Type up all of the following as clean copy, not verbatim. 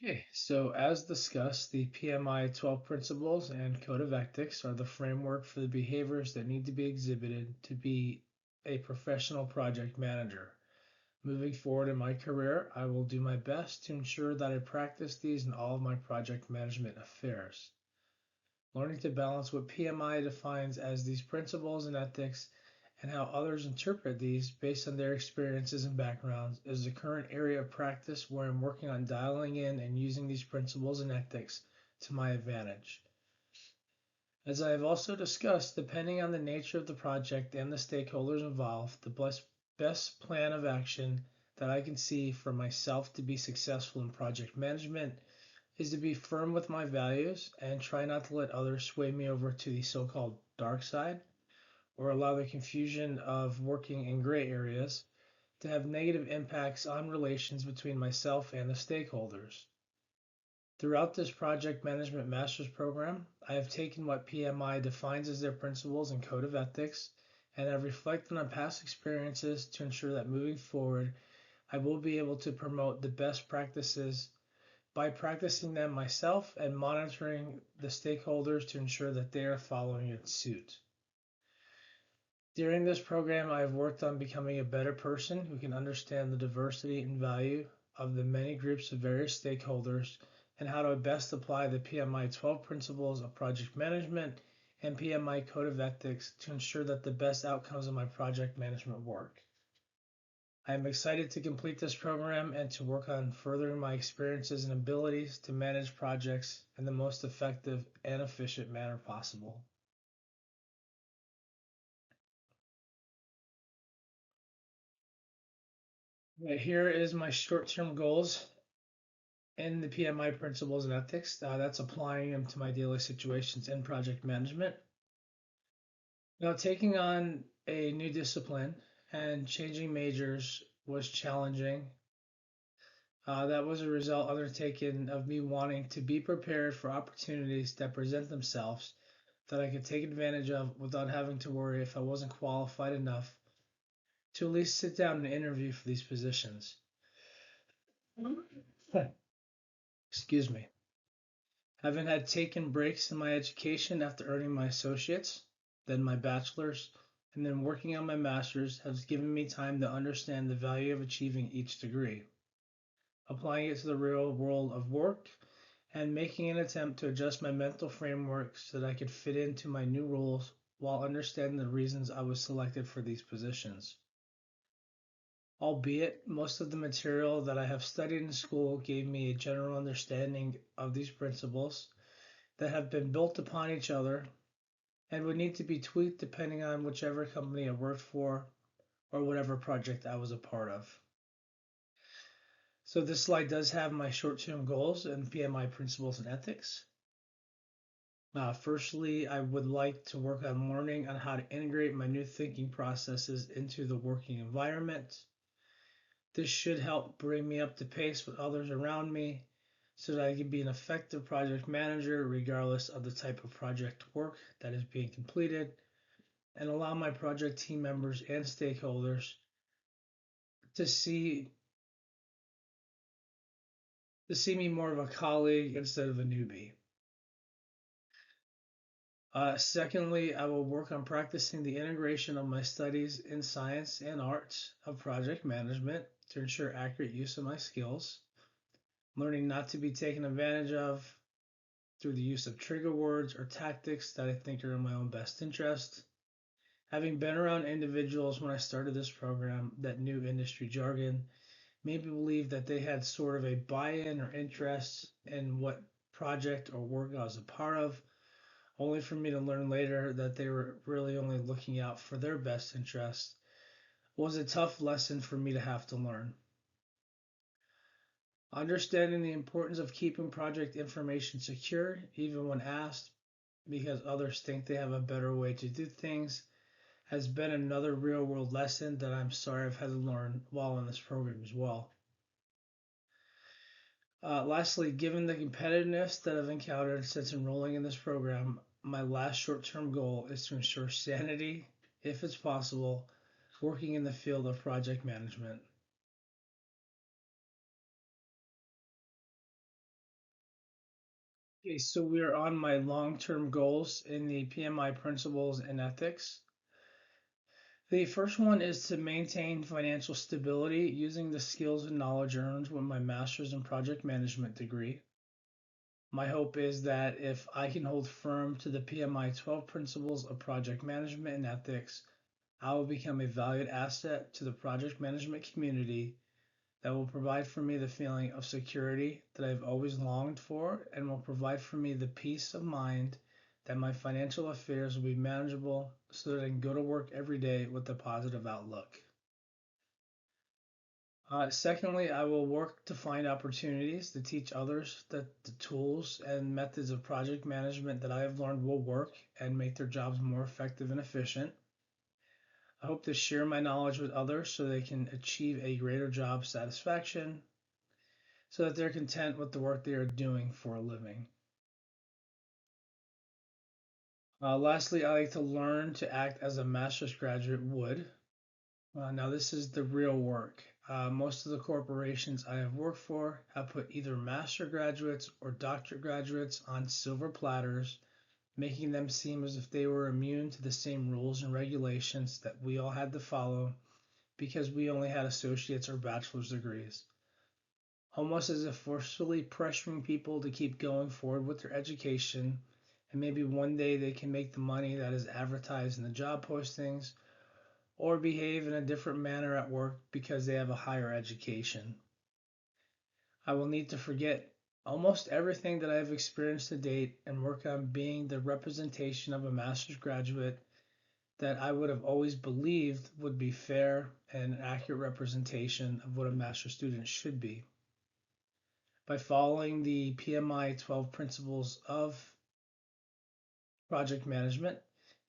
Okay, so as discussed, the PMI 12 principles and code of ethics are the framework for the behaviors that need to be exhibited to be a professional project manager. Moving forward in my career, I will do my best to ensure that I practice these in all of my project management affairs. Learning to balance what PMI defines as these principles and ethics and how others interpret these based on their experiences and backgrounds is the current area of practice where I'm working on dialing in and using these principles and ethics to my advantage. As I have also discussed, depending on the nature of the project and the stakeholders involved, the best plan of action that I can see for myself to be successful in project management is to be firm with my values and try not to let others sway me over to the so called dark side or allow the confusion of working in gray areas to have negative impacts on relations between myself and the stakeholders. Throughout this project management master's program, I have taken what PMI defines as their principles and code of ethics and have reflected on past experiences to ensure that moving forward, I will be able to promote the best practices by practicing them myself and monitoring the stakeholders to ensure that they are following in suit. During this program, I have worked on becoming a better person who can understand the diversity and value of the many groups of various stakeholders and how to best apply the PMI 12 principles of project management and PMI code of ethics to ensure that the best outcomes of my project management work. I am excited to complete this program and to work on furthering my experiences and abilities to manage projects in the most effective and efficient manner possible. Right, here is my short-term goals in the PMI principles and ethics. That's applying them to my daily situations in project management. Now, taking on a new discipline and changing majors was challenging. That was a result undertaken of me wanting to be prepared for opportunities that present themselves that I could take advantage of without having to worry if I wasn't qualified enough to at least sit down and interview for these positions. Excuse me. Having had taken breaks in my education after earning my associates, then my bachelor's, and then working on my master's has given me time to understand the value of achieving each degree, applying it to the real world of work, and making an attempt to adjust my mental framework so that I could fit into my new roles while understanding the reasons I was selected for these positions. Albeit most of the material that I have studied in school gave me a general understanding of these principles that have been built upon each other and would need to be tweaked depending on whichever company I worked for or whatever project I was a part of. So this slide does have my short-term goals and PMI principles and ethics. Firstly, I would like to work on learning on how to integrate my new thinking processes into the working environment. This should help bring me up to pace with others around me so that I can be an effective project manager regardless of the type of project work that is being completed and allow my project team members and stakeholders to see me more of a colleague instead of a newbie. Secondly, I will work on practicing the integration of my studies in science and arts of project management to ensure accurate use of my skills, learning not to be taken advantage of through the use of trigger words or tactics that I think are in my own best interest. Having been around individuals when I started this program that knew industry jargon made me believe that they had sort of a buy-in or interest in what project or work I was a part of, only for me to learn later that they were really only looking out for their best interest was a tough lesson for me to have to learn. Understanding the importance of keeping project information secure, even when asked, because others think they have a better way to do things, has been another real world lesson that I'm sorry I've had to learn while in this program as well. Lastly, given the competitiveness that I've encountered since enrolling in this program, my last short term goal is to ensure sanity, if it's possible, working in the field of project management. Okay, so we're on my long-term goals in the PMI principles and ethics. The first one is to maintain financial stability using the skills and knowledge earned with my master's in project management degree. My hope is that if I can hold firm to the PMI 12 principles of project management and ethics, I will become a valued asset to the project management community that will provide for me the feeling of security that I've always longed for and will provide for me the peace of mind that my financial affairs will be manageable so that I can go to work every day with a positive outlook. Secondly, I will work to find opportunities to teach others that the tools and methods of project management that I have learned will work and make their jobs more effective and efficient. I hope to share my knowledge with others so they can achieve a greater job satisfaction so that they're content with the work they are doing for a living. Lastly, I like to learn to act as a master's graduate would. Now, this is the real work. Most of the corporations I have worked for have put either master graduates or doctorate graduates on silver platters, making them seem as if they were immune to the same rules and regulations that we all had to follow because we only had associate's or bachelor's degrees. Almost as if forcefully pressuring people to keep going forward with their education, and maybe one day they can make the money that is advertised in the job postings or behave in a different manner at work because they have a higher education. I will need to forget almost everything that I have experienced to date and work on being the representation of a master's graduate that I would have always believed would be fair and an accurate representation of what a master's student should be. By following the PMI 12 principles of project management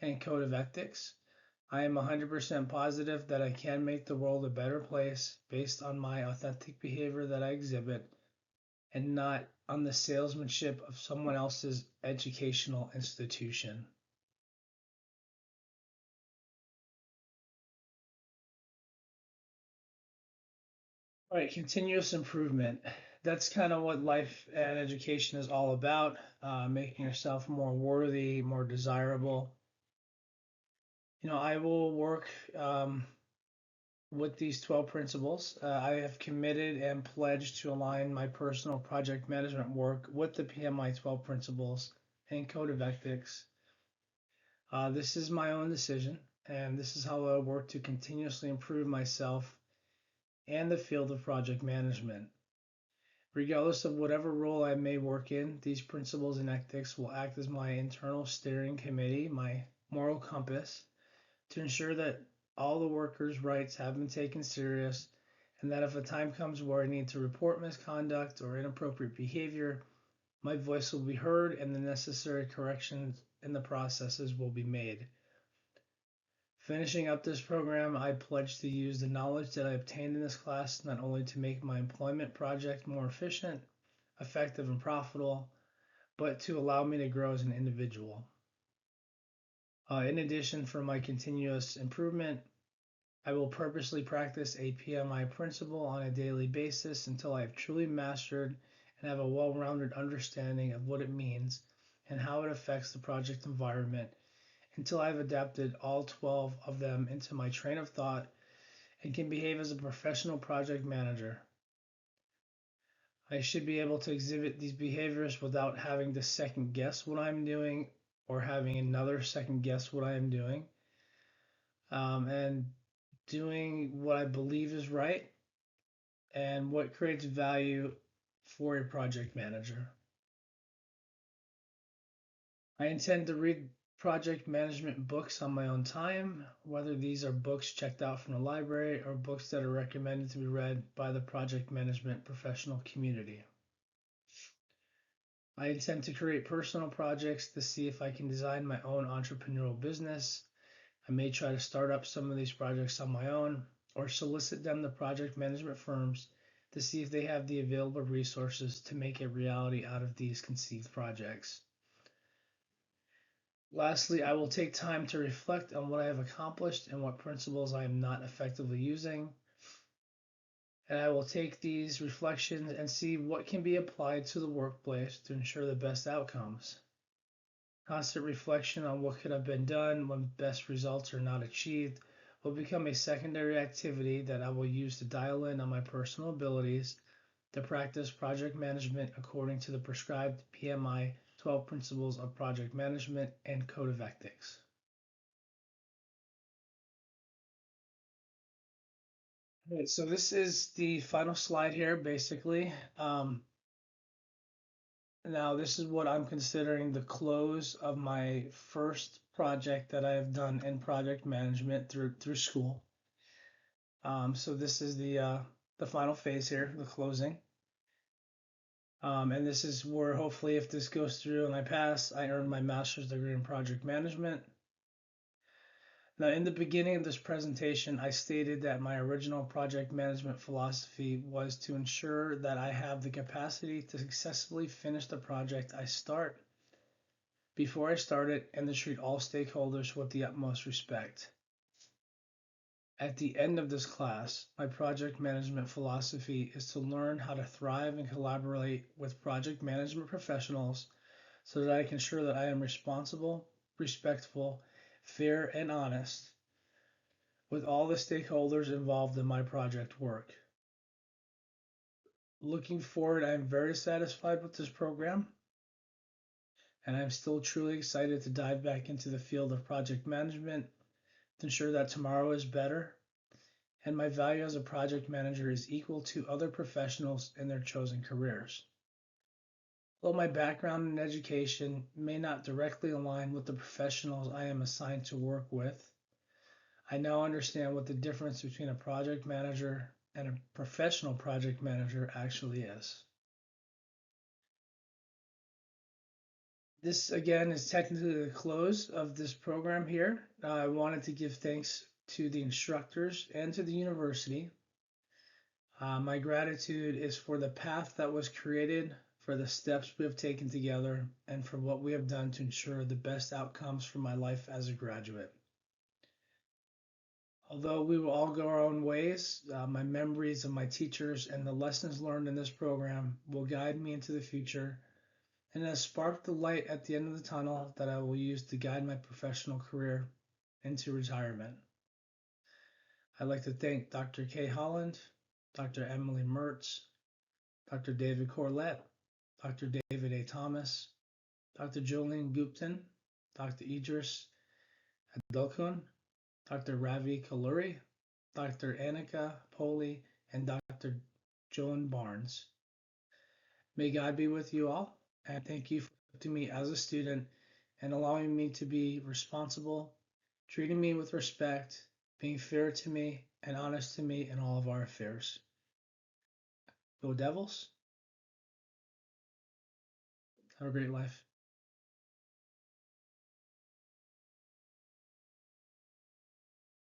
and code of ethics, I am 100% positive that I can make the world a better place based on my authentic behavior that I exhibit and not on the salesmanship of someone else's educational institution. All right, continuous improvement. That's kind of what life and education is all about, making yourself more worthy, more desirable. I will work with these 12 principles. I have committed and pledged to align my personal project management work with the PMI 12 principles and code of ethics. This is my own decision, and this is how I work to continuously improve myself and the field of project management. Regardless of whatever role I may work in, these principles and ethics will act as my internal steering committee, my moral compass, to ensure that all the workers' rights have been taken serious, and that if a time comes where I need to report misconduct or inappropriate behavior, my voice will be heard and the necessary corrections in the processes will be made. Finishing up this program, I pledge to use the knowledge that I obtained in this class not only to make my employment project more efficient, effective, and profitable, but to allow me to grow as an individual. In addition, for my continuous improvement, I will purposely practice a PMI principle on a daily basis until I have truly mastered and have a well-rounded understanding of what it means and how it affects the project environment until I've adapted all 12 of them into my train of thought and can behave as a professional project manager. I should be able to exhibit these behaviors without having to second guess what I'm doing or having another second guess what I am doing. And doing what I believe is right and what creates value for a project manager. I intend to read project management books on my own time, whether these are books checked out from the library or books that are recommended to be read by the project management professional community. I intend to create personal projects to see if I can design my own entrepreneurial business. I may try to start up some of these projects on my own or solicit them to project management firms to see if they have the available resources to make a reality out of these conceived projects. Lastly, I will take time to reflect on what I have accomplished and what principles I am not effectively using. And I will take these reflections and see what can be applied to the workplace to ensure the best outcomes. Constant reflection on what could have been done when best results are not achieved will become a secondary activity that I will use to dial in on my personal abilities to practice project management according to the prescribed PMI 12 Principles of Project Management and Code of Ethics. Okay, so this is the final slide here, basically. Now, this is what I'm considering the close of my first project that I have done in project management through school. So this is the final phase here, the closing. And this is where hopefully, if this goes through and I pass, I earn my master's degree in project management. Now, in the beginning of this presentation, I stated that my original project management philosophy was to ensure that I have the capacity to successfully finish the project I start before I start it and to treat all stakeholders with the utmost respect. At the end of this class, my project management philosophy is to learn how to thrive and collaborate with project management professionals so that I can ensure that I am responsible, respectful, fair, and honest with all the stakeholders involved in my project work. Looking forward, I am very satisfied with this program, and I'm still truly excited to dive back into the field of project management to ensure that tomorrow is better and my value as a project manager is equal to other professionals in their chosen careers. While my background in education may not directly align with the professionals I am assigned to work with, I now understand what the difference between a project manager and a professional project manager actually is. This again is technically the close of this program here. I wanted to give thanks to the instructors and to the university. My gratitude is for the path that was created, for the steps we have taken together, and for what we have done to ensure the best outcomes for my life as a graduate. Although we will all go our own ways, my memories of my teachers and the lessons learned in this program will guide me into the future and has sparked the light at the end of the tunnel that I will use to guide my professional career into retirement. I'd like to thank Dr. Kay Holland, Dr. Emily Mertz, Dr. David Corlett, Dr. David A. Thomas, Dr. Jolene Gupton, Dr. Idris Adolkun, Dr. Ravi Kaluri, Dr. Annika Poli, and Dr. Joan Barnes. May God be with you all, and thank you for accepting me as a student and allowing me to be responsible, treating me with respect, being fair to me, and honest to me in all of our affairs. Go Devils. Have a great life.